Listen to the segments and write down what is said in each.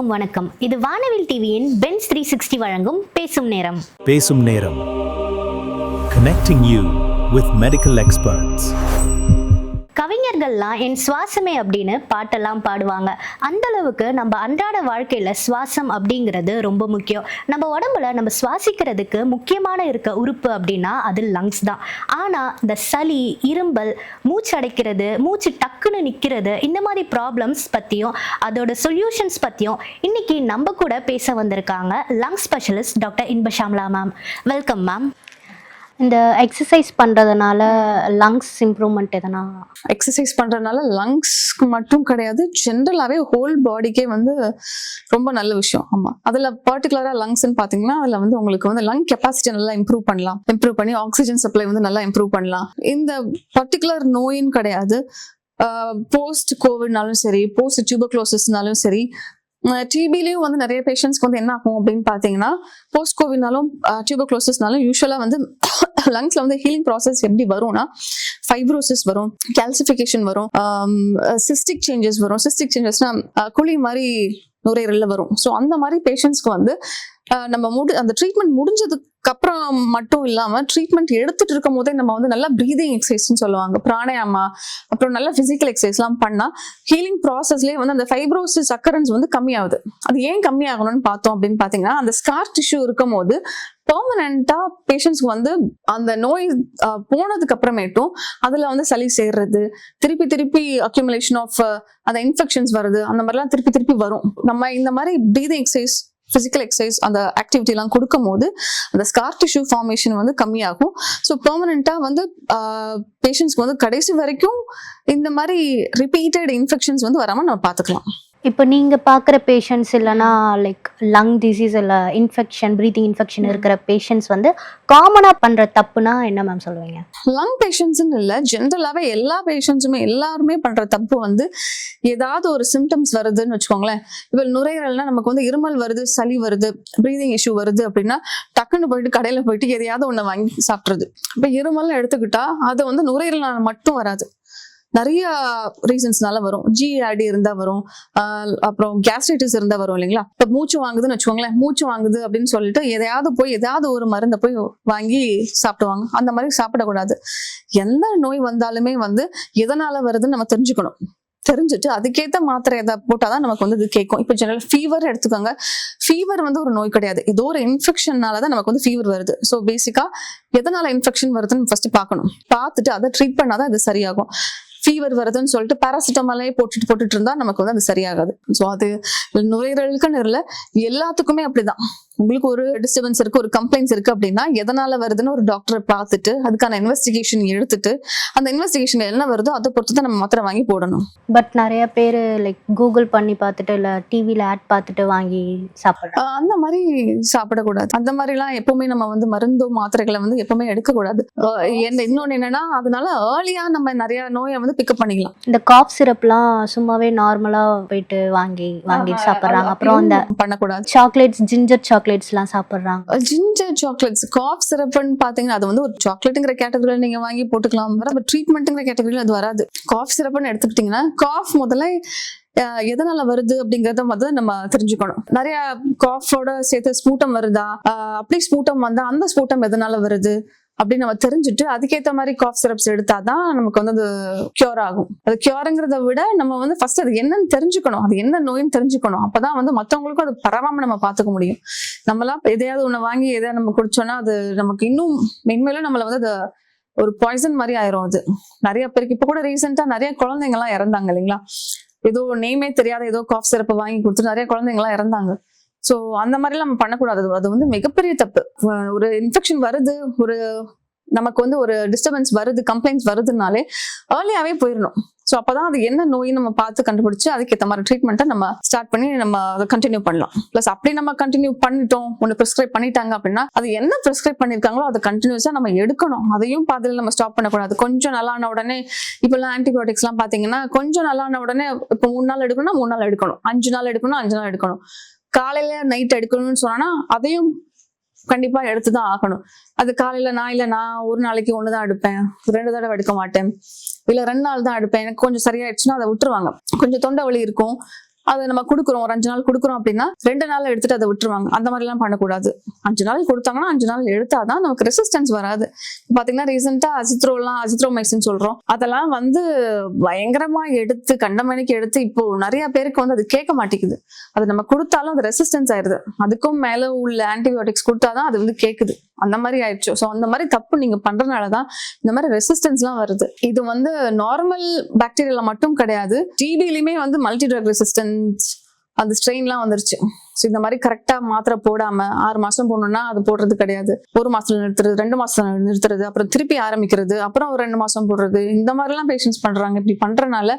அனைவருக்கும் வணக்கம். இது வானவில் டிவியின் பென்ஸ் 360 வழங்கும் பேசும் நேரம். பேசும் நேரம். Connecting you with medical experts. கவிஞர்கள்லாம் என் சுவாசமே அப்படின்னு பாட்டெல்லாம் பாடுவாங்க. அந்த அளவுக்கு நம்ம அன்றாட வாழ்க்கையில சுவாசம் அப்படிங்கிறது ரொம்ப முக்கியம். நம்ம உடம்புல நம்ம சுவாசிக்கிறதுக்கு முக்கியமான இருக்க உறுப்பு அப்படின்னா அது லங்ஸ் தான். ஆனா இந்த சளி, இரும்பல், மூச்சு அடைக்கிறது, மூச்சு டக்குன்னு நிற்கிறது, இந்த மாதிரி ப்ராப்ளம்ஸ் பற்றியும் அதோட சொல்யூஷன்ஸ் பற்றியும் இன்னைக்கு நம்ம கூட பேச வந்திருக்காங்க லங்ஸ் ஸ்பெஷலிஸ்ட் டாக்டர் இன்பஷாம்லா மேம். Welcome ma'am. இந்த எக்ஸசைஸ் பண்ணுறதுனால லங்ஸ் இம்ப்ரூவ்மெண்ட் எதனா? எக்ஸசைஸ் பண்ணுறதுனால லங்ஸ்க்கு மட்டும் கிடையாது, ஜென்ரலாகவே ஹோல் பாடிக்கே வந்து ரொம்ப நல்ல விஷயம். ஆமாம், அதில் பர்டிகுலராக லங்ஸ்ன்னு பார்த்தீங்கன்னா அதில் வந்து உங்களுக்கு வந்து லங் கெப்பாசிட்டி நல்லா இம்ப்ரூவ் பண்ணி ஆக்சிஜன் சப்ளை வந்து நல்லா இம்ப்ரூவ் பண்ணலாம். இந்த பர்டிகுலர் நோயின்னு கிடையாது, போஸ்ட் கோவிட்னாலும் சரி, போஸ்ட் டியூபர்குலோசிஸ்னாலும் சரி, டிபிலையும் வந்து நிறைய பேஷண்ட்ஸ்க்கு வந்து என்ன ஆகும் அப்படின்னு பார்த்தீங்கன்னா, போஸ்ட் கோவிட்னாலும் டியூபர்குலோசிஸ்னாலும் யூஸ்வலாக வந்து லங்ஸ்ல வந்து ஹீலிங் ப்ராசஸ் எப்படி வரும்னா, ஃபைப்ரோசிஸ் வரும், கால்சிஃபிகேஷன் வரும், சிஸ்டிக் சேஞ்சஸ் வரும். சிஸ்டிக் சேஞ்சஸ்னா குழி மாதிரி நுரையீரல்ல வரும். ஸோ அந்த மாதிரி பேஷண்ட்ஸ்க்கு வந்து நம்ம அந்த ட்ரீட்மெண்ட் முடிஞ்சதுக்கு அப்புறம் மட்டும் இல்லாம ட்ரீட்மெண்ட் எடுத்துட்டு இருக்கும் போதே நம்ம வந்து நல்லா ப்ரீதிங் எக்ஸசைஸ்ன்னு சொல்லுவாங்க, பிராணாயாமா, அப்புறம் நல்ல பிசிக்கல் எக்ஸசைஸ் எல்லாம் பண்ணா ஹீலிங் ப்ராசஸ்லேயே வந்து அந்த ஃபைப்ரோசிஸ் அக்கரன்ஸ் வந்து கம்மியாகுது. அது ஏன் கம்மியாகணும்னு பார்த்தோம் அப்படின்னு பாத்தீங்கன்னா, அந்த ஸ்கார் டிஷ்யூ இருக்கும் போது பெர்மனண்டா பேஷண்ட்ஸ்க்கு வந்து அந்த நோய் போனதுக்கு அப்புறமேட்டும் அதுல வந்து சளி சேர்றது, திருப்பி அக்யூமுலேஷன் ஆஃப் அந்த இன்ஃபெக்ஷன்ஸ் வருது, அந்த மாதிரிலாம் திருப்பி வரும். நம்ம இந்த மாதிரி ப்ரீதிங் எக்ஸசைஸ், பிசிக்கல் எக்ஸசைஸ், அந்த ஆக்டிவிட்டி எல்லாம் கொடுக்கும் போது அந்த ஸ்கார் டிஷ்யூ ஃபார்மேஷன் வந்து கம்மியாகும். ஸோ பெர்மனண்டா வந்து பேஷண்ட்ஸ்க்கு வந்து கடைசி வரைக்கும் இந்த மாதிரி ரிப்பீட்டட் இன்ஃபெக்ஷன்ஸ் வந்து வராம நம்ம பார்த்துக்கலாம். இப்போ நீங்கள் பார்க்குற பேஷண்ட்ஸ் இல்லைனா லைக் லங் டிசீஸ் இல்லை இன்ஃபெக்ஷன், ப்ரீத்திங் இன்ஃபெக்ஷன் இருக்கிற பேஷண்ட்ஸ் வந்து காமனாக பண்ணுற தப்புனா என்ன மேம் சொல்லுவீங்க? லங் பேஷண்ட்ஸ்ன்னு இல்லை, ஜென்ரலாகவே எல்லா பேஷண்ட்ஸுமே எல்லாருமே பண்ணுற தப்பு வந்து ஏதாவது ஒரு சிம்டம்ஸ் வருதுன்னு வச்சுக்கோங்களேன். இப்போ நுரையீரல்னா நமக்கு வந்து இருமல் வருது, சளி வருது, ப்ரீதிங் இஷ்யூ வருது அப்படின்னா டக்குன்னு போயிட்டு கடையில் போயிட்டு எதையாவது ஒன்று வாங்கி சாப்பிட்றது. இப்போ இருமல்னு எடுத்துக்கிட்டா அது வந்து நுரையீரல்னால மட்டும் வராது, நிறைய ரீசன்ஸ்னால வரும். ஜிஆர்டி இருந்தா வரும், அப்புறம் கேஸ்ட்ரைட்டிஸ் இருந்தா வரும் இல்லைங்களா. இப்ப மூச்சு வாங்குதுன்னு வச்சுக்கோங்களேன், மூச்சு வாங்குது அப்படின்னு சொல்லிட்டு ஏதாவது ஒரு மருந்தை போய் வாங்கி சாப்பிடுவாங்க. அந்த மாதிரி சாப்பிடக்கூடாது. எந்த நோய் வந்தாலுமே வந்து எதனால வருதுன்னு நம்ம தெரிஞ்சுக்கணும். தெரிஞ்சுட்டு அதுக்கேற்ற மாத்திரை எதாவது போட்டாதான் நமக்கு வந்து இது கேட்கும். இப்போ ஜெனரல் ஃபீவர் எடுத்துக்கோங்க, ஃபீவர் வந்து ஒரு நோய் கிடையாது, ஏதோ ஒரு இன்ஃபெக்ஷன்னாலதான் நமக்கு வந்து ஃபீவர் வருது. ஸோ பேசிக்கா எதனால இன்ஃபெக்ஷன் வருதுன்னு ஃபர்ஸ்ட் பார்க்கணும். பார்த்துட்டு அதை ட்ரீட் பண்ணாதான் இது சரியாகும். ஃபீவர் வருதுன்னு சொல்லிட்டு பேராசிட்டமாலே போட்டுட்டு இருந்தா நமக்கு வந்து அது சரியாகாது. ஸோ அது நுரையீரலுக்குன்னு இல்லை, எல்லாத்துக்குமே அப்படிதான். உங்களுக்கு ஒரு டிஸ்டர்பன்ஸ் இருக்கு, ஒரு கம்ப்ளைண்ட்ஸ் இருக்கு அப்படின்னா எதனால வருதுன்னு ஒரு டாக்டரை பார்த்துட்டு அதுக்கான இன்வெஸ்டிகேஷன் எடுத்துட்டு அந்த இன்வெஸ்டிகேஷன் என்ன வருதோ அதை பொறுத்து தான் நம்ம மாத்திரை வாங்கி போடணும். பட் நிறைய பேர் லைக் கூகுள் பண்ணி பார்த்துட்டு இல்லை டிவியில் ஆட் பார்த்துட்டு வாங்கி சாப்பிட்றாங்க. அந்த மாதிரி சாப்பிடக்கூடாது. அந்த மாதிரிலாம் எப்பவுமே நம்ம வந்து மருந்தோ மாத்திரைகளை வந்து எப்பவுமே எடுக்கக்கூடாது. இன்னொன்னு என்னன்னா, அதனால ஏர்லியா நம்ம நிறைய நோயை வந்து பிக்கப் பண்ணிக்கலாம். இந்த காஃப் சிரப்லாம் சும்மாவே நார்மலா போயிட்டு வாங்கி சாப்பிட்றாங்க. அப்புறம் அந்த பண்ணக்கூடாது. சாக்லேட்ஸ், ஜிஞ்சர் சாக்லேட்ஸ்லாம் சாப்பிட்றாங்க. ஜிஞ்சர் சாக்லேட்ஸ், காஃப் சிரப்னு பாத்தீங்கன்னா அது வந்து ஒரு சாக்லேட்டுங்கிற கேட்டகரியில நீங்க வாங்கி போட்டுக்கலாம், ட்ரீட்மெண்ட்டுங்கிற கேட்டகரியில அது வராது. காஃப் சிரப்னு எடுத்துக்கிட்டீங்கன்னா காஃப் முதல்ல எதனால வருது அப்படிங்கறத முதல்ல நம்ம தெரிஞ்சுக்கணும். நிறைய காஃபோட சேர்த்து ஸ்பூட்டம் வருதா, அப்படி ஸ்பூட்டம் வந்தா அந்த ஸ்பூட்டம் எதனால வருது அப்படின்னு நம்ம தெரிஞ்சுட்டு அதுக்கேற்ற மாதிரி காஃப் சிரப்ஸ் எடுத்தாதான் நமக்கு வந்து அது கியூர் ஆகும். அது கியூருங்கிறத விட நம்ம வந்து ஃபர்ஸ்ட் அது என்னன்னு தெரிஞ்சுக்கணும், அது என்ன நோயின்னு தெரிஞ்சுக்கணும். அப்பதான் வந்து மற்றவங்களுக்கும் அது பரவாம நம்ம பார்த்துக்க முடியும். நம்மளாம் எதையாவது ஒண்ணு வாங்கி எதையாவது நம்ம குடிச்சோம்னா அது நமக்கு இன்னும் மென்மேலும் நம்மள வந்து அது ஒரு பாய்சன் மாதிரி ஆயிரும். அது நிறைய பேருக்கு இப்ப கூட ரீசெண்டா நிறைய குழந்தைங்க எல்லாம் இறந்தாங்க இல்லைங்களா. ஏதோ நேமே தெரியாத ஏதோ காஃப் சிரப்பை வாங்கி கொடுத்து நிறைய குழந்தைங்க எல்லாம் இறந்தாங்க. ஸோ அந்த மாதிரிலாம் நம்ம பண்ணக்கூடாது. அது வந்து மிகப்பெரிய தப்பு. ஒரு இன்ஃபெக்ஷன் வருது, ஒரு நமக்கு வந்து ஒரு டிஸ்டர்பன்ஸ் வருது, கம்ப்ளைண்ட்ஸ் வருதுனாலே ஏர்லியாவே போயிடணும். ஸோ அப்பதான் அது என்ன நோய் நம்ம பார்த்து கண்டுபிடிச்சு அதுக்கேற்ற மாதிரி ட்ரீட்மெண்ட்டை நம்ம ஸ்டார்ட் பண்ணி நம்ம அதை கண்டினியூ பண்ணலாம். பிளஸ் அப்படி நம்ம கண்டினியூ பண்ணிட்டோம், ஒன்று ப்ரிஸ்கிரைப் பண்ணிட்டாங்க அப்படின்னா அது என்ன ப்ரிஸ்கிரைப் பண்ணியிருக்காங்களோ அதை கண்டினியூஸா நம்ம எடுக்கணும். அதையும் பாதியில் நம்ம ஸ்டாப் பண்ணக்கூடாது. கொஞ்சம் நல்லான உடனே இப்பெல்லாம் ஆன்டிபயோட்டிக்ஸ் எல்லாம் பாத்தீங்கன்னா கொஞ்சம் நல்லான உடனே இப்போ 3 நாள் எடுக்கணும்னா 3 நாள் எடுக்கணும், 5 நாள் எடுக்கணும் 5 நாள் எடுக்கணும், காலையில நைட் எடுக்கணும்னு சொன்னா அதையும் கண்டிப்பா எடுத்துதான் ஆகணும். அது காலையில நான் ஒரு நாளைக்கு 1 தான் எடுப்பேன், 2 தடவை எடுக்க மாட்டேன், இல்ல 2 நாள் தான் எடுப்பேன், எனக்கு கொஞ்சம் சரியாயிடுச்சுன்னா அதை விட்டுருவாங்க. கொஞ்சம் தொண்டை வலி இருக்கும், அதை நம்ம கொடுக்குறோம், ஒரு 5 நாள் கொடுக்குறோம் அப்படின்னா 2 நாள் எடுத்துட்டு அதை விட்டுருவாங்க. அந்த மாதிரி எல்லாம் பண்ணக்கூடாது. 5 நாள் கொடுத்தாங்கன்னா 5 நாள் எடுத்தாதான் நமக்கு ரெசிஸ்டன்ஸ் வராது. பாத்தீங்கன்னா ரீசெண்டா அசித்ரோமைசின் சொல்றோம், அதெல்லாம் வந்து பயங்கரமா எடுத்து கண்டமணிக்கு எடுத்து இப்போ நிறைய பேருக்கு வந்து அது கேட்க மாட்டேங்குது. அது நம்ம கொடுத்தாலும் அது ரெசிஸ்டன்ஸ் ஆயிருது. அதுக்கும் மேல உள்ள ஆன்டிபயோட்டிக்ஸ் கொடுத்தாதான் அது வந்து கேக்குது. அந்த மாதிரி ஆயிடுச்சு. ஸோ அந்த மாதிரி தப்பு நீங்க பண்றதுனாலதான் இந்த மாதிரி ரெசிஸ்டன்ஸ் எல்லாம் வருது. இது வந்து நார்மல் பாக்டீரியால மட்டும் கிடையாது, டிபிலையுமே வந்து மல்டி ட்ரக் ரெசிஸ்டன்ஸ் அந்த ஸ்ட்ரெயின்லாம் வந்துருச்சு. ஸோ இந்த மாதிரி கரெக்டா மாத்திரை போடாம 6 மாசம் போடணும்னா அது போடுறது கிடையாது, 1 மாசத்துல நிறுத்துறது, 2 மாசத்துல நிறுத்துறது, அப்புறம் திருப்பி ஆரம்பிக்கிறது, அப்புறம் ஒரு 2 மாசம் போடுறது, இந்த மாதிரி எல்லாம் பேஷண்ட்ஸ் பண்றாங்க. இப்படி பண்றதுனால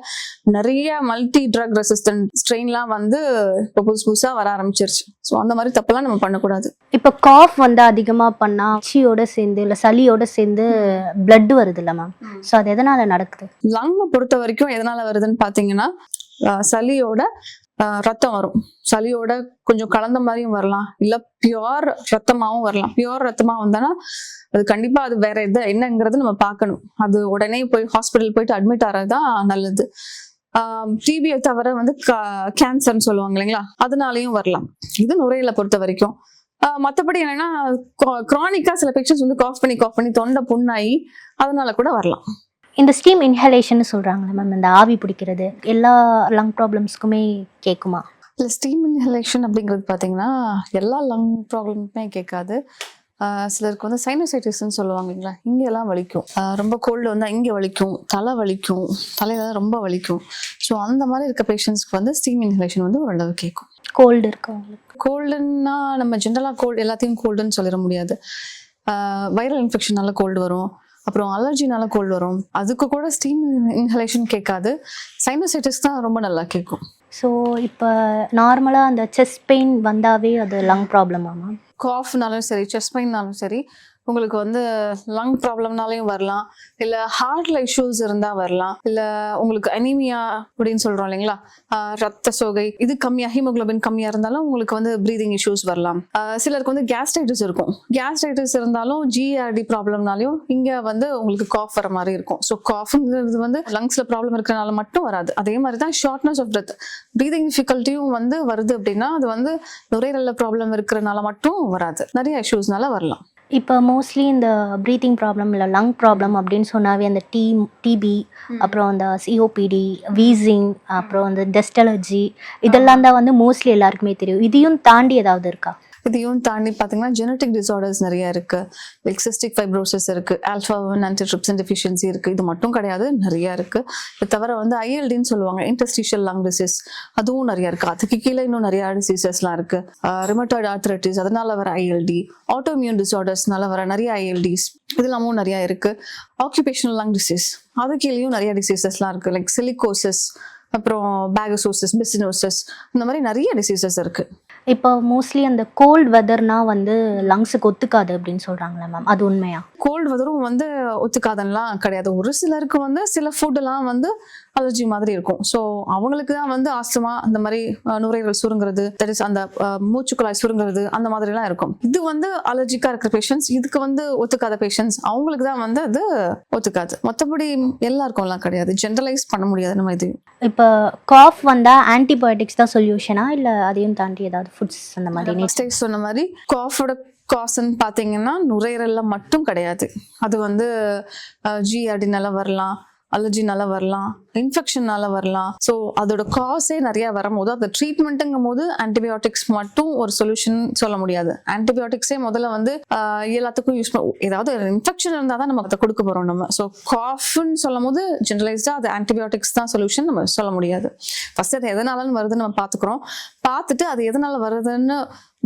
நிறைய மல்டி ட்ரக் ரெசிஸ்டன்ட் ஸ்ட்ரெயின்லாம் வந்து இப்போ புதுசா வர ஆரம்பிச்சிருச்சு. ஸோ அந்த மாதிரி தப்பெல்லாம் நம்ம பண்ணக்கூடாது. இப்போ காஃப் வந்து அதிகமா பண்ணா சீயோட சேர்ந்து இல்ல சளியோட சேர்ந்து பிளட் வருது இல்ல மேம், ஸோ அது எதனால நடக்குது? லங்கை பொறுத்த வரைக்கும் எதனால வருதுன்னு பாத்தீங்கன்னா சளியோட ரத்தம் வரும். சளியோட கொஞ்சம் கலந்த மாதிரியும் வரலாம், இல்ல பியோர் ரத்தமாவும் வரலாம். பியோர் ரத்தமா வந்தானா அது கண்டிப்பா அது வேற என்னங்கிறது நம்ம பார்க்கணும். அது உடனே போய் ஹாஸ்பிட்டல் போயிட்டு அட்மிட் ஆறதுதான் நல்லது. டிபியை தவிர வந்து கேன்சர்னு சொல்லுவாங்க இல்லைங்களா, அதனாலயும் வரலாம். இது நுரையீரலை பொறுத்த வரைக்கும். மற்றபடி என்னன்னா கிரானிக்கா சில பேஷண்ட்ஸ் வந்து காஃப் பண்ணி தொண்டை புண்ணாகி அதனால கூட வரலாம். இந்த ஸ்டீம் இன்ஹலேஷன் சொல்றாங்களே மேம், இந்த ஆவி பிடிக்கிறது எல்லா லங் ப்ராப்ளம்ஸ்க்குமே கேட்குமா? இல்லை, ஸ்டீம் இன்ஹலேஷன் அப்படிங்கிறது பார்த்தீங்கன்னா எல்லா லங் ப்ராப்ளமுமே கேட்காது. சிலருக்கு வந்து சைனோசைட்டிஸ்ன்னு சொல்லுவாங்க இல்லைங்களா, இங்கெல்லாம் வலிக்கும். ரொம்ப கோல்டு வந்தால் இங்கே வலிக்கும், தலை வலிக்கும், தலையில ரொம்ப வலிக்கும். ஸோ அந்த மாதிரி இருக்க பேஷண்ட்ஸ்க்கு வந்து ஸ்டீம் இன்ஹலேஷன் வந்து ஓரளவு கேட்கும். கோல்டு இருக்கவங்களுக்கு கோல்டுன்னா நம்ம ஜென்ரலாக கோல்டு எல்லாத்தையும் கோல்டுன்னு சொல்லிட முடியாது. வைரல் இன்ஃபெக்ஷனால கோல்டு வரும், அப்புறம் அலர்ஜினால கோல்டு வரும். அதுக்கு கூட ஸ்டீம் இன்ஹலேஷன் கேட்காது. சைனோசைட்டிஸ் தான் ரொம்ப நல்லா கேட்கும். ஸோ இப்போ நார்மலாக அந்த செஸ்ட் பெயின் வந்தாவே அது லங் ப்ராப்ளமா மேம்? காஃப்னாலும் சரி, செஸ்ட் பெயின்னாலும் சரி, உங்களுக்கு வந்து லங் ப்ராப்ளம்னாலையும் வரலாம், இல்லை ஹார்ட்ல இஷ்யூஸ் இருந்தால் வரலாம், இல்லை உங்களுக்கு அனீமியா அப்படின்னு சொல்கிறோம் இல்லைங்களா, ரத்த சோகை இது கம்மியாக ஹீமோகுளோபின் கம்மியாக இருந்தாலும் உங்களுக்கு வந்து ப்ரீதிங் இஷ்யூஸ் வரலாம். சிலருக்கு வந்து கேஸ்ட்ரைட்டிஸ் இருக்கும். கேஸ்ட்ரைட்டிஸ் இருந்தாலும் ஜிஆர்டி ப்ராப்ளம்னாலையும் இங்கே வந்து உங்களுக்கு காஃப் வர மாதிரி இருக்கும். ஸோ காஃப்ங்கிறது வந்து லங்ஸில் ப்ராப்ளம் இருக்கிறனால மட்டும் வராது. அதே மாதிரி தான் ஷார்ட்னஸ் ஆஃப் பிரெத், ப்ரீதிங் டிஃபிகல்ட்டியும் வந்து வருது அப்படின்னா அது வந்து நுரையீரலில் ப்ராப்ளம் இருக்கிறனால மட்டும் வராது, நிறைய இஷ்யூஸ்னால வரலாம். இப்போ மோஸ்ட்லி இந்த ப்ரீத்திங் ப்ராப்ளம் இல்லை லங் ப்ராப்ளம் அப்படின்னு சொன்னாவே அந்த டிபி, அப்புறம் அந்த சிஓபிடி, வீசிங், அப்புறம் அந்த டஸ்ட் அலர்ஜி, இதெல்லாம் தான் வந்து மோஸ்ட்லி எல்லாருக்குமே தெரியும். இதையும் தாண்டி ஏதாவது இருக்கா? இதையும் தாண்டி பார்த்தீங்கன்னா ஜெனட்டிக் டிசார்டர்ஸ் நிறைய இருக்கு. லைக் சிஸ்டிக் ஃபைப்ரோசிஸ் இருக்கு, ஆல்ஃபா-1 ஆன்டிட்ரிப்சின் டெஃபிஷியன்சி இருக்கு. இது மட்டும் கிடையாது, நிறைய இருக்கு. இது தவிர வந்து ஐஎல்டின்னு சொல்லுவாங்க, இன்டர்ஸ்டிஷியல் லங் டிசீஸ், அதுவும் நிறைய இருக்கு. அதுக்கு கீழே இன்னும் நிறைய டிசீசஸ்லாம் இருக்கு. ரிமட்டாய்டு ஆர்த்ரைட்டிஸ், அதனால வர ஐஎல்டி, ஆட்டோமியூன் டிசார்டர்ஸ்னால வர நிறைய ஐஎல்டிஸ், இதெல்லாமும் நிறைய இருக்கு. ஆக்குபேஷனல் லங் டிசீஸ், அது கீழேயும் நிறைய டிசீசஸ்லாம் இருக்கு. லைக் சிலிகோசிஸ், அப்புறம் பேகசோசிஸ், பிசினோசிஸ், இந்த மாதிரி நிறைய டிசீசஸ் இருக்கு. இப்போ மோஸ்ட்லி அந்த கோல்ட் வெதர்னா வந்து லங்ஸுக்கு ஒத்துக்காது அப்படின்னு சொல்றாங்களே மேம், அது உண்மையா? கோல்டு வெதரும் வந்து ஒத்துக்காதெல்லாம் கிடையாது. ஒரு சிலருக்கு வந்து சில ஃபுட்டெல்லாம் வந்து அலர்ஜி மாதிரி இருக்கும். ஸோ அவங்களுக்கு தான் வந்து ஆஸ்துமா, அந்த மாதிரி நுரையீரல் சுருங்குறது, தட் இஸ் அந்த மூச்சுக்குழாய் சுருங்குறது, அந்த மாதிரிலாம் இருக்கும். இது வந்து அலர்ஜிக்கா இருக்கிற பேஷண்ட்ஸ், இதுக்கு வந்து ஒத்துக்காத பேஷண்ட்ஸ், அவங்களுக்கு தான் வந்து அது ஒத்துக்காது. மற்றபடி எல்லாருக்கும்லாம் கிடையாது, ஜென்ரலைஸ் பண்ண முடியாது நம்ம இது. இப்போ காஃப் வந்தா ஆன்டிபயோட்டிக்ஸ் தான் சொல்யூஷனா இல்லை அதையும் தாண்டி ஏதாவது ஃபுட்ஸ் அந்த மாதிரி? சொன்ன மாதிரி காஃபோட காசுன்னு பார்த்தீங்கன்னா நுரையீரல்ல மட்டும் கிடையாது. அது வந்து ஜிஆர்டினால வரலாம், அலர்ஜினால வரலாம், இன்ஃபெக்ஷனால வரலாம். ஸோ அதோட காசே நிறைய வரும்போது அந்த ட்ரீட்மெண்ட்டுங்கும் போது ஆன்டிபயோட்டிக்ஸ் மட்டும் ஒரு சொல்யூஷன் சொல்ல முடியாது. ஆன்டிபயோட்டிக்ஸே முதல்ல வந்து எல்லாத்துக்கும் யூஸ் ஏதாவது இன்ஃபெக்ஷன் இருந்தால் தான் நம்ம அதை கொடுக்க போறோம் நம்ம. ஸோ காஃப்னு சொல்லும் போது ஜென்ரலைஸ்டா அது ஆன்டிபயோட்டிக்ஸ் தான் சொல்யூஷன் நம்ம சொல்ல முடியாது. ஃபர்ஸ்ட் அது எதனாலன்னு வருதுன்னு நம்ம பார்த்துக்கிறோம். பார்த்துட்டு அது எதனால வருதுன்னு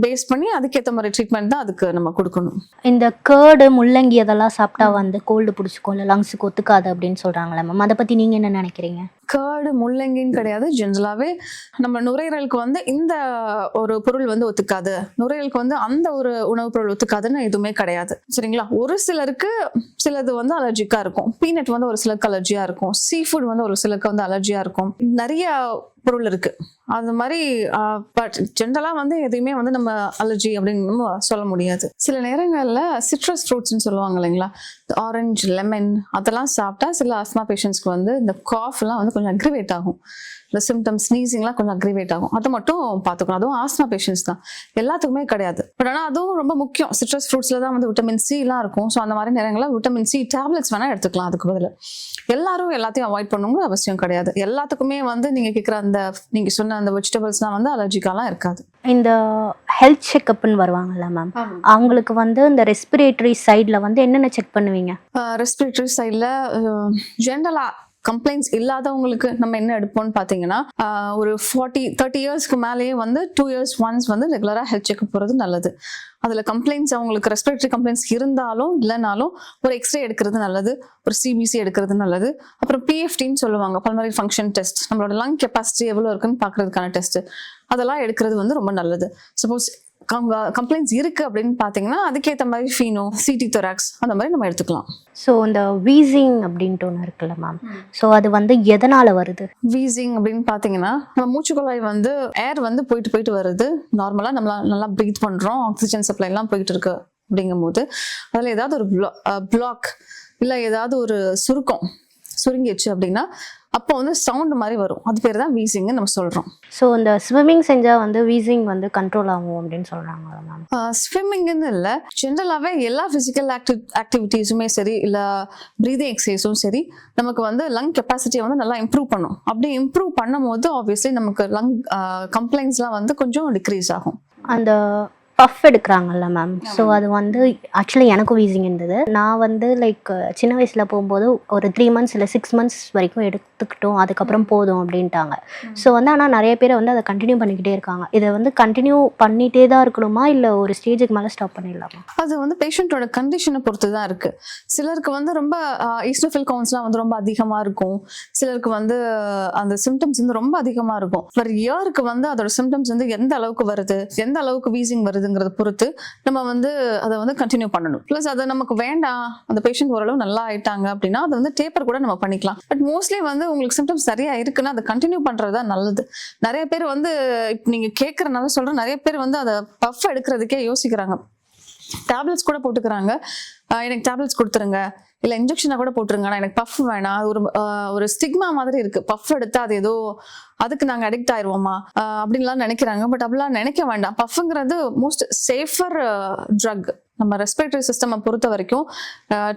பேஸ் பண்ணி அதுக்கேற்ற மாதிரி ட்ரீட்மெண்ட் தான் அதுக்கு நம்ம கொடுக்கணும். இந்த கேர்டு, முள்ளங்கி அதெல்லாம் சாப்பிட்டா வந்து கோல்டு பிடிச்சிக்கும், இல்லை லங்ஸுக்கு ஒத்துக்காது அப்படின்னு சொல்றாங்களே மேம், அதை பத்தி நீங்க என்ன நினைக்கிறீங்க? கேர்டு, முள்ளங்கின்னு கிடையாது, ஜென்ரலாவே நம்ம நுரையீரலுக்கு வந்து இந்த ஒரு பொருள் வந்து ஒத்துக்காது, நுரையீரலுக்கு வந்து அந்த ஒரு உணவுப் பொருள் ஒத்துக்காதுன்னு எதுவுமே கிடையாது, சரிங்களா? ஒரு சிலருக்கு சிலது வந்து அலர்ஜிக்கா இருக்கும். பீனட் வந்து ஒரு சிலருக்கு அலர்ஜியா இருக்கும், சீ ஃபுட் வந்து ஒரு சிலருக்கு வந்து அலர்ஜியா இருக்கும். நிறைய பொருள் இருக்கு அது மாதிரி. பட் ஜென்ரலா வந்து எதையுமே வந்து நம்ம அலர்ஜி அப்படின்னு நம்ம சொல்ல முடியாது. சில நேரங்கள்ல சிட்ரஸ் ஃப்ரூட்ஸ்ன்னு சொல்லுவாங்க இல்லைங்களா, ஆரஞ்சு, லெமன், அதெல்லாம் சாப்பிட்டா சில ஆஸ்மா பேஷண்ட்ஸ்க்கு வந்து இந்த காஃப் எல்லாம் வந்து கொஞ்சம் அக்ரிவேட் ஆகும். இந்த சிம்டம்ஸ் ஸ்னீசிங்லாம் கொஞ்சம் அக்ரிவேட் ஆகும். அதை மட்டும் பார்த்துக்கணும். அதுவும் ஆஸ்மா பேஷண்ட்ஸ் தான், எல்லாத்துக்குமே கிடையாது. பட் ஆனால் அதுவும் ரொம்ப முக்கியம். சிட்ரஸ் ஃப்ரூட்ஸ்ல தான் வந்து விட்டமின் சி எல்லாம் இருக்கும். ஸோ அந்த மாதிரி நேரங்களில் விட்டமின் சி டேப்லெட்ஸ் வேணா எடுத்துக்கலாம். அதுக்கு பதில் எல்லாரும் எல்லாத்தையும் அவாய்ட் பண்ணணுங்கிற அவசியம் கிடையாது. எல்லாத்துக்குமே வந்து நீங்க கேட்குற அந்த நீங்க சொன்ன அந்த வெஜிடபிள்ஸ்லாம் வந்து அலர்ஜிக்காலாம் இருக்காது. இந்த ஹெல்த் செக்அப்னு வருவாங்கல்ல மேம், அவங்களுக்கு வந்து இந்த ரெஸ்பிரேட்டரி சைடில் வந்து என்னென்ன செக் பண்ணுவீங்க? ரெஸ்பிரேட்டரி சைடில் ஜென்ரலா கம்ப்ளைண்ட்ஸ் இல்லாதவங்களுக்கு நம்ம என்ன எடுப்போம்னு பார்த்தீங்கன்னா, ஒரு 30 இயர்ஸ்க்கு மேலேயே வந்து 2 இயர்ஸ் ஒன்ஸ் வந்து ரெகுலராக ஹெல்த் செக்அப் போகிறது நல்லது. அதில் கம்ப்ளைண்ட்ஸ் அவங்களுக்கு ரெஸ்பிரேட்டரி கம்ப்ளைண்ட்ஸ் இருந்தாலும் இல்லைனாலும் ஒரு எக்ஸ்ரே எடுக்கிறது நல்லது, ஒரு சிபிசி எடுக்கிறது நல்லது. அப்புறம் பிஎஃப்டின்னு சொல்லுவாங்க, பல்மனரி ஃபங்க்ஷன் டெஸ்ட், நம்மளோட லங் கெப்பாசிட்டி எவ்வளோ இருக்குன்னு பார்க்கறதுக்கான டெஸ்ட், அதெல்லாம் எடுக்கிறது வந்து ரொம்ப நல்லது. சப்போஸ் கம்ப்ளைண்ட்ஸ் இருக்கு அப்படின்னு பார்த்தீங்கன்னா அதுக்கேற்ற மாதிரி ஃபீனோ, சிடி தொராக்ஸ் அந்த மாதிரி நம்ம எடுத்துக்கலாம். ஸோ இந்த வீசிங் அப்படின்ட்டு ஒன்று இருக்குல்ல மேம், ஸோ அது வந்து எதனால வருது? வீசிங் அப்படின்னு பார்த்தீங்கன்னா நம்ம மூச்சுக்குழாய் வந்து ஏர் வந்து போயிட்டு வருது. நார்மலாக நம்ம நல்லா ப்ரீத் பண்ணுறோம், ஆக்சிஜன் சப்ளை எல்லாம் போயிட்டு இருக்கு. அப்படிங்கும் போது அதில் ஏதாவது ஒரு பிளாக் இல்லை ஏதாவது ஒரு சுருங்கிடுச்சு அப்படின்னா அப்போ வந்து சவுண்ட் மாதிரி வரும். அது பேர் தான் வீசிங்னு நம்ம சொல்கிறோம். ஸோ இந்த ஸ்விம்மிங் செஞ்சால் வந்து வீசிங் வந்து கண்ட்ரோல் ஆகும் அப்படின்னு சொல்கிறாங்களா மேம்? ஸ்விம்மிங்னு இல்லை, ஜென்ரலாகவே எல்லா ஃபிசிக்கல் ஆக்டிவிட்டீஸுமே சரி இல்லை ப்ரீதிங் எக்ஸசைஸும் சரி நமக்கு வந்து லங் கெப்பாசிட்டியை வந்து நல்லா இம்ப்ரூவ் பண்ணும். அப்படி இம்ப்ரூவ் பண்ணும் போது ஆப்வியஸ்லி நமக்கு லங் கம்ப்ளைண்ட்ஸ்லாம் வந்து கொஞ்சம் டிக்ரீஸ் ஆகும். அந்த பஃப் எடுக்கிறாங்கல்ல மேம், ஸோ அது வந்து ஆக்சுவலி எனக்கும் வீசிங் இருந்தது. நான் வந்து லைக் சின்ன வயசில் போகும்போது ஒரு 3 months இல்லை 6 months வரைக்கும் எடுத்துக்கிட்டோம், அதுக்கப்புறம் போதும் அப்படின்ட்டாங்க. ஸோ வந்து ஆனால் நிறைய பேர் வந்து அதை கண்டினியூ பண்ணிக்கிட்டே இருக்காங்க. இதை வந்து கண்டினியூ பண்ணிகிட்டே தான் இருக்கணுமா இல்லை ஒரு ஸ்டேஜுக்கு மேலே ஸ்டாப் பண்ணிடலாமா? அது வந்து பேஷண்ட்டோட கண்டிஷனை பொறுத்து தான் இருக்குது. சிலருக்கு வந்து ரொம்ப ஈஸ்னோஃபில் கவுண்ட்ஸ்லாம் வந்து ரொம்ப அதிகமாக இருக்கும், சிலருக்கு வந்து அந்த சிம்டம்ஸ் வந்து ரொம்ப அதிகமாக இருக்கும். பர் இயருக்கு வந்து அதோட சிம்டம்ஸ் வந்து எந்த அளவுக்கு வருது, எந்த அளவுக்கு வீசிங் வருது பொறுத்து நம்ம வந்து அதை வந்து கண்டினியூ பண்ணணும். பிளஸ் அதை நமக்கு வேண்டாம், அந்த பேஷண்ட் ஓரளவு நல்லா ஆயிட்டாங்க அப்படின்னா அதை வந்து டேப்பர் கூட நம்ம பண்ணிக்கலாம். பட் மோஸ்ட்லி வந்து உங்களுக்கு சிம்டம்ஸ் சரியா இருக்குன்னா அதை கண்டினியூ பண்றதா நல்லது. நிறைய பேர் வந்து இப்போ நீங்க கேட்கறனால சொல்றேன், நிறைய பேர் வந்து அதை பஃப் எடுக்கிறதுக்கே யோசிக்கிறாங்க. டேப்லெட்ஸ் கூட போட்டுக்கிறாங்க, எனக்கு டேப்லெட்ஸ் கொடுத்துருங்க இல்லை இன்ஜெக்ஷனை கூட போட்டுருங்க, ஆனால் எனக்கு பஃப் வேணாம். அது ஒரு ஸ்டிக்மா மாதிரி இருக்கு. பஃப் எடுத்தா அது ஏதோ அதுக்கு நாங்கள் அடிக்ட் ஆயிடுவோமா அப்படின்லாம் நினைக்கிறாங்க. பட் அப்படிலாம் நினைக்க வேண்டாம். பஃப்ங்கிறது மோஸ்ட் சேஃபர் ட்ரக். நம்ம ரெஸ்பிரேட்டரி சிஸ்டம் பொறுத்த வரைக்கும்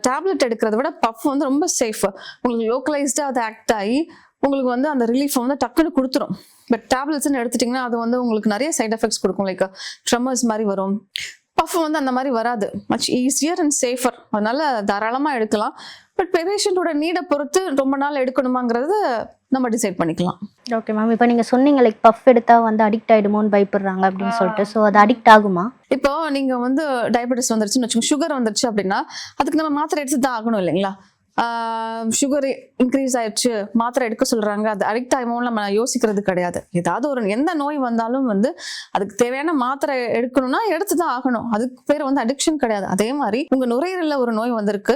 டேப்லெட் எடுக்கிறத விட பஃப் வந்து ரொம்ப சேஃப். உங்களுக்கு லோக்கலைஸ்டாக அது ஆக்ட் ஆகி உங்களுக்கு வந்து அந்த ரிலீஃப் வந்து டக்குன்னு கொடுத்துரும். பட் டேப்லெட்ஸ்ன்னு எடுத்துட்டிங்கன்னா அது வந்து உங்களுக்கு நிறைய சைட் எஃபெக்ட்ஸ் கொடுக்கும். லைக் ட்ரெமர்ஸ் மாதிரி வரும். பஃப் வந்து அந்த மாதிரி வராது. Much easier and safer. அதனால தாராளமாக எடுக்கலாம். பட் பேஷண்ட்டோட நீடை பொறுத்து ரொம்ப நாள் எடுக்கணுமாங்கிறத நம்ம டிசைட் பண்ணிக்கலாம். ஓகே மேம், இப்போ நீங்கள் சொன்னீங்க லைக் பஃப் எடுத்தால் வந்து அடிக்ட் ஆகிடுமோன்னு பயப்படுறாங்க அப்படின்னு சொல்லிட்டு. ஸோ அது அடிக்ட் ஆகுமா? இப்போ நீங்கள் வந்து டயபெட்டிஸ் வந்துருச்சுன்னு வச்சுக்கோங்க, சுகர் வந்துருச்சு அப்படின்னா அதுக்கு நம்ம மாத்திரை எடுத்து தான் ஆகணும் இல்லைங்களா? சுகர் இன்க்ரீஸ் ஆயிடுச்சு, மாத்திரை எடுக்க சொல்றாங்க, அது அடிக்ட் ஆகுமோன்னு நம்ம யோசிக்கிறது கிடையாது. ஏதாவது ஒரு எந்த நோய் வந்தாலும் வந்து அதுக்கு தேவையான மாத்திரை எடுக்கணும்னா எடுத்துதான் ஆகணும். அதுக்கு பேர் வந்து அடிக்ஷன் கிடையாது. அதே மாதிரி உங்க நுரையீரல்ல ஒரு நோய் வந்திருக்கு,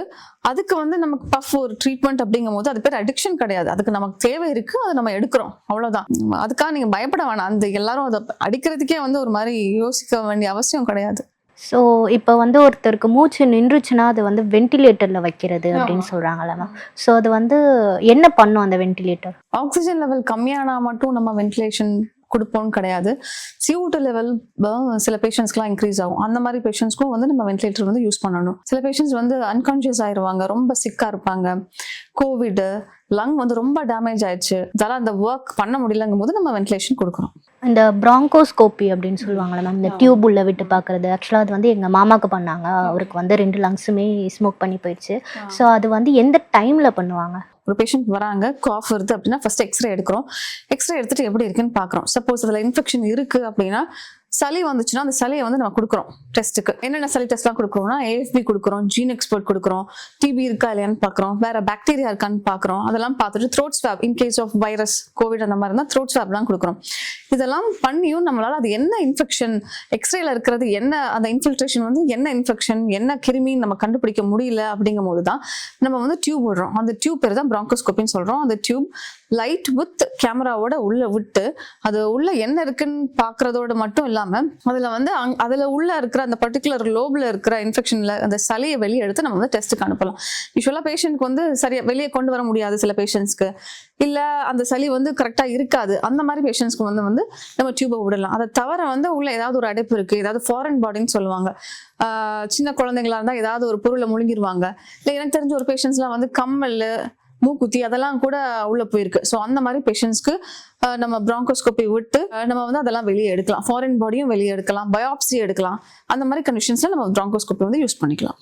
அதுக்கு வந்து நமக்கு பஃப் ஒரு ட்ரீட்மெண்ட் அப்படிங்கும் போது அது பேர் அடிக்ஷன் கிடையாது. அதுக்கு நமக்கு தேவை இருக்கு, அதை நம்ம எடுக்கிறோம், அவ்வளவுதான். அதுக்காக நீங்க பயப்பட வேணாம். அந்த எல்லாரும் அதை அடிக்கிறதுக்கே வந்து ஒரு மாதிரி யோசிக்க வேண்டிய அவசியம் கிடையாது. ஸோ இப்போ வந்து ஒருத்தருக்கு மூச்சு நின்றுச்சுன்னா அது வந்து வென்டிலேட்டரில் வைக்கிறது அப்படின்னு சொல்கிறாங்கல்ல மேம். ஸோ அது வந்து என்ன பண்ணும் அந்த வென்டிலேட்டர்? ஆக்சிஜன் லெவல் கம்மியானா மட்டும் நம்ம வென்டிலேஷன் கொடுப்போம்னு கிடையாது. CO2 லெவல் சில பேஷண்ட்ஸ்க்குலாம் இன்க்ரீஸ் ஆகும். அந்த மாதிரி பேஷண்ட்ஸ்க்கும் வந்து நம்ம வென்டிலேட்டர் வந்து யூஸ் பண்ணணும். சில பேஷண்ட்ஸ் வந்து அன்கான்ஷியஸ் ஆயிடுவாங்க, ரொம்ப சிக்காக இருப்பாங்க, கோவிட், லங் வந்து ரொம்ப டேமேஜ் ஆயிடுச்சு, அதெல்லாம் அந்த ஒர்க் பண்ண முடியலங்கும் போது நம்ம வென்டிலேஷன் கொடுக்குறோம். இந்த பிராங்கோஸ்கோப்பி அப்படின்னு சொல்லுவாங்கல்ல மேம், இந்த டியூப் உள்ள விட்டு பார்க்குறது. ஆக்சுவலாக அது வந்து எங்கள் மாமாவுக்கு பண்ணாங்க. அவருக்கு வந்து 2 லங்ஸுமே ஸ்மோக் பண்ணி போயிடுச்சு. ஸோ அது வந்து எந்த டைமில் பண்ணுவாங்க? ஒரு பேஷண்ட் வராங்க, காஃப் வருது அப்படின்னா ஃபர்ஸ்ட் எக்ஸ்ரே எடுக்கிறோம். எக்ஸ்ரே எடுத்துட்டு எப்படி இருக்குன்னு பார்க்குறோம். சப்போஸ் அதில் இன்ஃபெக்ஷன் இருக்கு அப்படின்னா, சளி வந்துச்சுன்னா அந்த சளியை வந்து நம்ம கொடுக்குறோம் டெஸ்ட்டுக்கு. என்னென்ன சளி டெஸ்ட்லாம் கொடுக்குறோம்னா AFB கொடுக்குறோம், ஜீன் எக்ஸ்பர்ட் கொடுக்குறோம், TB இருக்கா இல்லையான்னு பார்க்குறோம், வேற பாக்டீரியா இருக்கான்னு பார்க்குறோம். அதெல்லாம் பார்த்துட்டு throat swab, in case of virus, Covid அந்த மாதிரி இருந்தால் த்ரோட் ஸ்வாப்லாம் கொடுக்குறோம். இதெல்லாம் பண்ணியும் நம்மளால அது என்ன இன்ஃபெக்ஷன், எக்ஸ்ரேல இருக்கிறது என்ன, அந்த இன்ஃபில்ட்ரேஷன் வந்து என்ன இன்ஃபெக்ஷன், என்ன கிருமின்னு நம்ம கண்டுபிடிக்க முடியல அப்படிங்கும் போது தான் நம்ம வந்து டியூப் விடுறோம். அந்த டியூப் பேர் தான் பிராங்கோஸ்கோப்பின்னு சொல்றோம். அந்த டியூப் லைட் வித் கேமராவோட உள்ள விட்டு அது உள்ள என்ன இருக்குன்னு பார்க்கறதோட மட்டும் இல்லாம எடுக்காம அதுல வந்து அதுல உள்ள இருக்கிற அந்த பர்டிகுலர் லோப்ல இருக்கிற இன்ஃபெக்ஷன்ல அந்த சளியை வெளியே எடுத்து நம்ம வந்து டெஸ்ட்டுக்கு அனுப்பலாம். யூஸ்வலா பேஷண்ட்க்கு வந்து சரியா வெளியே கொண்டு வர முடியாது சில பேஷண்ட்ஸ்க்கு, இல்ல அந்த சளி வந்து கரெக்டா இருக்காது, அந்த மாதிரி பேஷண்ட்ஸ்க்கு வந்து நம்ம டியூபை விடலாம். அதை தவிர வந்து உள்ள ஏதாவது ஒரு அடைப்பு இருக்கு, ஏதாவது ஃபாரின் பாடின்னு சொல்லுவாங்க, சின்ன குழந்தைங்களா இருந்தா ஏதாவது ஒரு பொருளை முழுங்கிடுவாங்க, இல்லை எனக்கு தெரிஞ்ச ஒரு பேஷண்ட்ஸ்லாம் வந்து கம்மல் மூக்குத்தி அதெல்லாம் கூட உள்ள போயிருக்கு. ஸோ அந்த மாதிரி பேஷண்ட்ஸ்க்கு நம்ம பிராங்கோஸ்கோபி விட்டு நம்ம வந்து அதெல்லாம் வெளியே எடுக்கலாம், ஃபாரின் பாடியும் வெளியே எடுக்கலாம், பயாப்சி எடுக்கலாம். அந்த மாதிரி கண்டிஷன்ஸ்ல நம்ம பிராங்கோஸ்கோபி வந்து யூஸ் பண்ணிக்கலாம்.